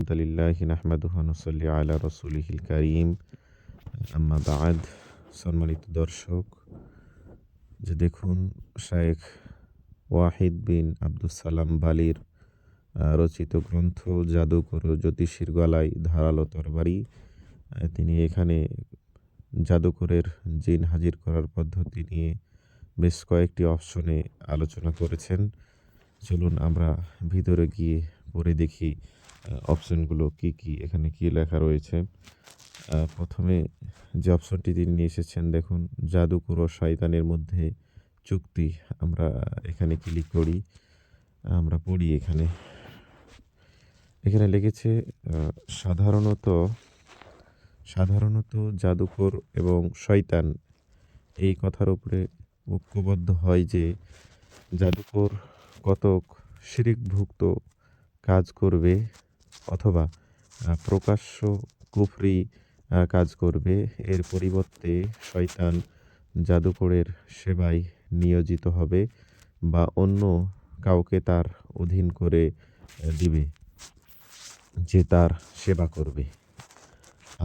আলহামদুলিল্লাহি নাহমাদুহু ওয়া নুসাল্লি আলা রাসূলিহিল কারীম। আম্মা বা'দ। সম্মানিত দর্শক, দেখুন, শায়েখ ওয়াহিদ বিন আব্দুস সালাম বালীর রচিত গ্রন্থ জাদুকর ও জ্যোতিষীর গলায় ধারালো তরবারি। তিনি এখানে জাদুকরের জিন হাজির করার পদ্ধতি নিয়ে বেশ কয়েকটি অপশনে আলোচনা করেছেন। চলুন আমরা ভিতরে গিয়ে পড়ে দেখি অপশনগুলো কি, এখানে কি লেখা রয়েছে। প্রথমে যে অপশনটি তিনি নিয়ে এসেছেন, দেখুন, জাদুকর ও শয়তানের মধ্যে চুক্তি। আমরা এখানে ক্লিক করি, আমরা পড়ি। এখানে লিখেছে সাধারণত সাধারণত জাদুকর এবং শয়তান এই কথার উপরে ঐক্যবদ্ধ হয় যে জাদুকর কতক শিরকভুক্ত কাজ করবে অথবা প্রকাশ্য কুফরি কাজ করবে। এর পরিবর্তে শয়তান জাদুকরের সেবায় নিয়োজিত হবে বা অন্য কাউকে তার অধীন করে দিবে যে তার সেবা করবে।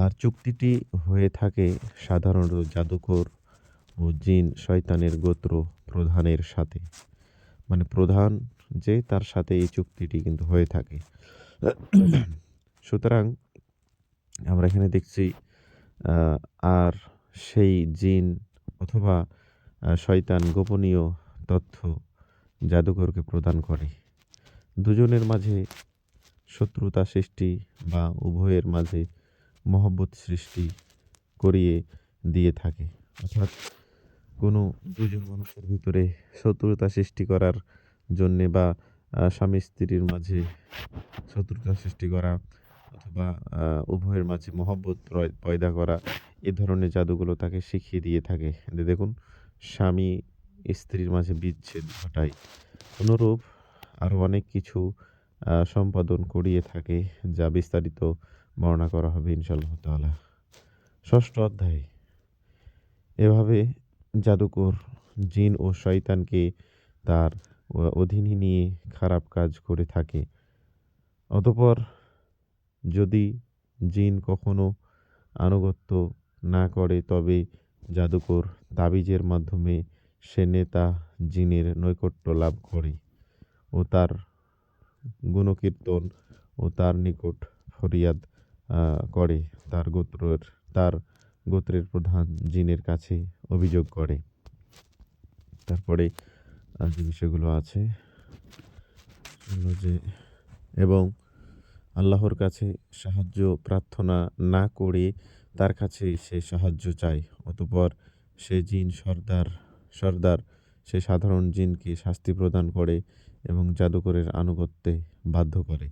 আর চুক্তিটি হয়ে থাকে সাধারণত জাদুকর ও জিন শয়তানের গোত্র প্রধানের সাথে, মানে প্রধান যে তার সাথে এই চুক্তিটি কিন্তু হয়ে থাকে। সুতরাং আমরা এখানে দেখছি আর সেই জিন অথবা শয়তান গোপনীয় তথ্য জাদুকরকে প্রদান করে। দুজনের মাঝে শত্রুতা সৃষ্টি বা উভয়ের মাঝে মহব্বত সৃষ্টি করিয়ে দিয়ে থাকে। অর্থাৎ কোনো দুজন মানুষের ভিতরে শত্রুতা সৃষ্টি করার জন্যে বা স্বামী স্ত্রীর মাঝে শত্রুতা সৃষ্টি করা অথবা উভয়ের মাঝে মহব্বত পয়দা করা, এ ধরনের জাদুগুলো তাকে শিখিয়ে দিয়ে থাকে। দেখুন, স্বামী স্ত্রীর মাঝে বিচ্ছেদ ঘটায়। অনুরূপ আরও অনেক কিছু সম্পাদন করিয়ে থাকে, যা বিস্তারিত বর্ণনা করা হবে ইনশাআল্লাহ তাআলা ষষ্ঠ অধ্যায়ে। এভাবে জাদুকর জিন ও শয়তানকে তার অধীনে নিয়ে খারাপ কাজ করে থাকে। অতঃপর যদি জিন কখনো আনুগত্য না করে, তবে জাদুকর তাবিজের মাধ্যমে সে নেতা জিনের নৈকট্য লাভ করে ও তার গুণকীর্তন ও তার নিকট ফরিয়াদ করে, তার গোত্রের প্রধান জিনের কাছে অভিযোগ করে। তারপরে যে বিষয়গুলো আছে যে এবং আল্লাহর কাছে সাহায্য প্রার্থনা না করে তার কাছে সে সাহায্য চায়। অতঃপর সে জিন সর্দার সে সাধারণ জিনকে শাস্তি প্রদান করে এবং জাদুকরের আনুগত্যে বাধ্য করে।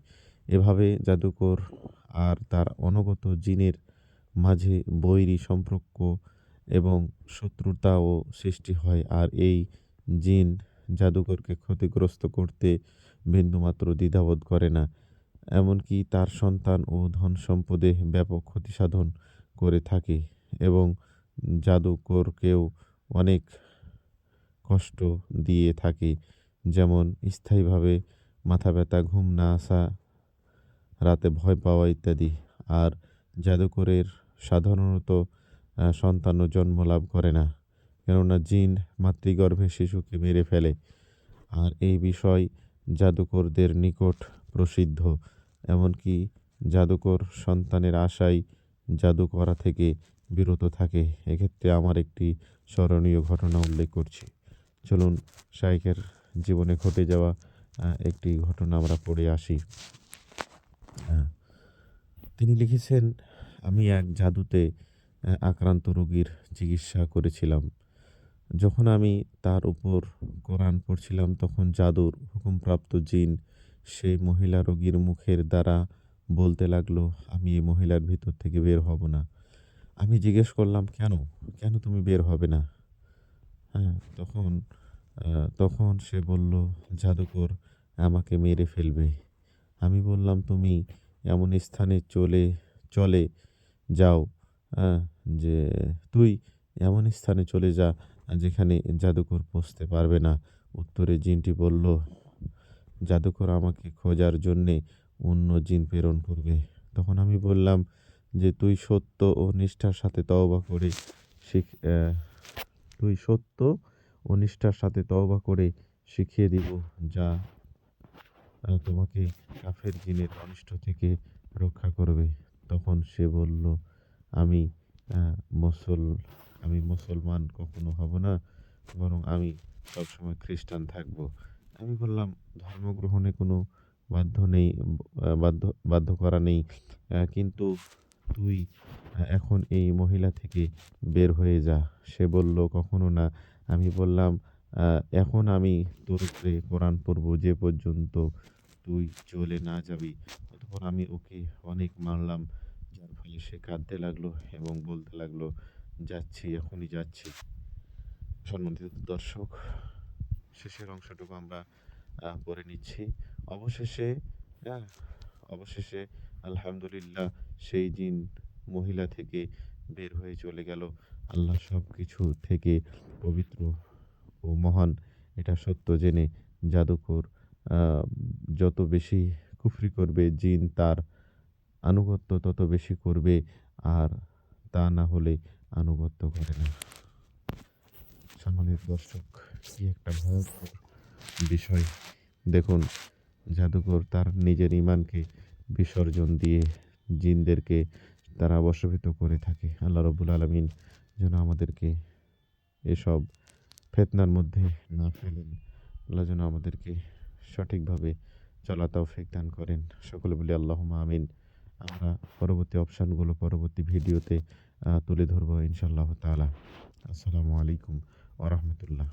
এভাবে জাদুকর আর তার অনুগত জিনের মাঝে বৈরী সম্পর্ক এবং শত্রুতাও সৃষ্টি হয়। আর এই জিন জাদুকরকে ক্ষতিগ্রস্ত করতে বিন্দুমাত্র দ্বিধাবোধ করে না, এমনকি তার সন্তান ও ধন সম্পদে ব্যাপক ক্ষতিসাধন করে থাকে এবং জাদুকরকেও অনেক কষ্ট দিয়ে থাকে, যেমন স্থায়ীভাবে মাথা ব্যথা, ঘুম না আসা, রাতে ভয় পাওয়া ইত্যাদি। আর জাদুকরের সাধারণত সন্তানও জন্ম লাভ করে না, কেননা জিন মাতৃগর্ভে শিশুকে মেরে ফেলে। আর এই বিষয় জাদুকরদের নিকট প্রসিদ্ধ। এমনকি জাদুকর সন্তানের আশায় জাদু করা থেকে বিরত থাকে। এক্ষেত্রে আমার একটি স্মরণীয় ঘটনা উল্লেখ করছি। চলুন শায়েখের জীবনে ঘটে যাওয়া একটি ঘটনা আমরা পড়ে আসি। তিনি লিখেছেন, আমি এক জাদুতে আক্রান্ত রোগীর চিকিৎসা করেছিলাম। যখন আমি তার উপর কোরআন পড়ছিলাম, তখন জাদুর হুকুমপ্রাপ্ত জিন সেই মহিলা রোগীর মুখের দ্বারা বলতে লাগলো, আমি এই মহিলার ভিতর থেকে বের হব না। আমি জিজ্ঞেস করলাম, কেন তুমি বের হবে না? তখন সে বলল, জাদুকর আমাকে মেরে ফেলবে। আমি বললাম, তুমি এমন স্থানে চলে যাও, যে তুই এমন স্থানে চলে যা যেখানে জাদুকর পৌঁছতে পারবে না। উত্তরে জিনটি বলল, জাদুকর আমাকে খোঁজার জন্যে অন্য জিন প্রেরণ করবে। তখন আমি বললাম যে, "তুই সত্য ও নিষ্ঠার সাথে তওবা করে শিখ তুই সত্য ও নিষ্ঠার সাথে তওবা করে শিখিয়ে দিব যা তোমাকে কাফের জিনের অনিষ্ট থেকে রক্ষা করবে।" তখন সে বলল, "আমি আ মুসল আমি মুসলমান কখনো হব না। বরং আমি সবসময় খ্রিস্টান থাকবো।" আমি বললাম, "ধর্ম গ্রহণে কোনো বাধ্য নেই বাধ্য বাধ্য করা নেই। কিন্তু তুই এখন এই মহিলা থেকে বের হয়ে যা।" সে বলল, "কখনো না।" আমি বললাম, "আ এখন আমি তোর উপরে কোরআন পড়বো যে পর্যন্ত তুই চলে না যাবি।" অতঃপর আমি ওকে অনেক মারলাম। যার ফলে সে কাঁদতে লাগলো এবং বলতে লাগলো, "যাচ্ছি, এখনই যাচ্ছি।" সম্মানিত দর্শক, শেষের অংশটুকু আমরা পড়ে নিচ্ছি। অবশেষে আ অবশেষে আলহামদুলিল্লাহ সেই জিন মহিলা থেকে বের হয়ে চলে গেল। আল্লাহ সবকিছু থেকে পবিত্র ও মহান এটা সত্য জেনে জাদুকর আ যত বেশি কুফরি করবে জিন তার আনুগত্য তত বেশি করবে। আর তা না হলে আনুগত্য করে না। সম্মানিত দর্শক, কি একটা ভয়ংকর বিষয়। দেখুন, জাদুকর তার নিজের ঈমানকে বিসর্জন দিয়ে জিনদেরকে তারা বশীভূত করে থাকে। আল্লাহ রাব্বুল আলামিন যেন আমাদেরকে এসব ফিতনার মধ্যে না ফেলেন। আল্লাহ যেন আমাদেরকে সঠিকভাবে চলার তৌফিক দান করেন। সকলে বলি আল্লাহুম্মা আমিন। আমরা পরবর্তী অপশনগুলো পরবর্তী ভিডিওতে তুলে ধরবো ইনশাআল্লাহ তাআলা। আসসালামু আলাইকুম ওয়া রাহমাতুল্লাহ।